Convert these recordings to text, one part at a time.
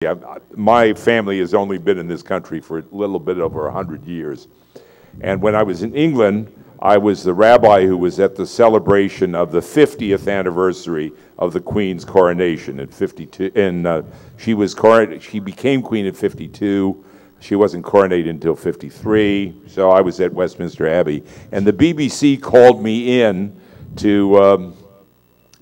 Yeah, my family has only been in this country for a little bit over 100 years. And when I was in England, I was the rabbi who was at the celebration of the 50th anniversary of the Queen's coronation in 52. And she became Queen in 52. She wasn't coronated until 53. So I was at Westminster Abbey. And the BBC called me in to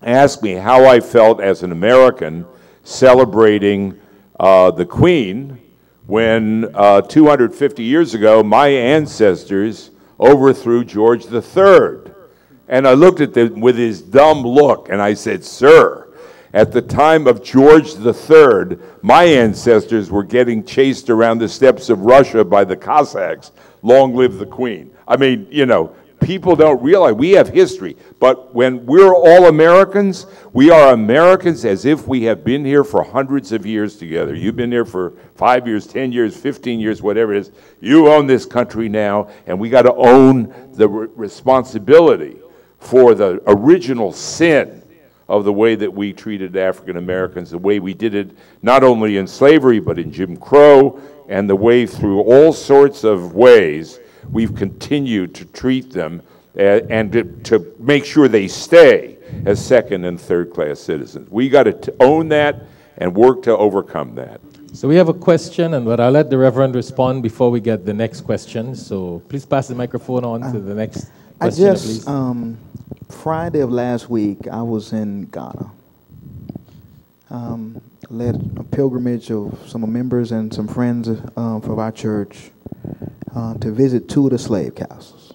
ask me how I felt as an American celebrating the Queen when 250 years ago my ancestors overthrew George III. And I looked at them with his dumb look and I said, "Sir, at the time of George III, my ancestors were getting chased around the steppes of Russia by the Cossacks. Long live the Queen." I mean, you know, people don't realize we have history, but when we're all Americans, we are Americans as if we have been here for hundreds of years together. You've been here for 5 years, 10 years, 15 years, whatever it is. You own this country now, and we got to own the responsibility for the original sin of the way that we treated African Americans, the way we did it not only in slavery, but in Jim Crow, and the way through all sorts of ways we've continued to treat them and to make sure they stay as second and third class citizens. We got to own that and work to overcome that. So we have a question, but I'll let the Reverend respond before we get the next question. So please pass the microphone on to the next question, please. Friday of last week, I was in Ghana. Led a pilgrimage of some members and some friends of our church to visit 2 of the slave castles.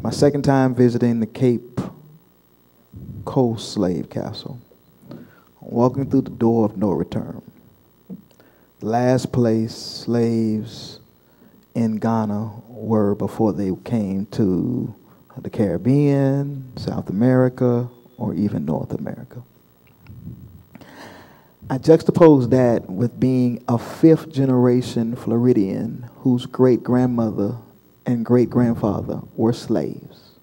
My second time visiting the Cape Coast slave castle. Walking through the door of no return. The last place slaves in Ghana were before they came to the Caribbean, South America, or even North America. I juxtapose that with being a 5th generation Floridian whose great-grandmother and great-grandfather were slaves.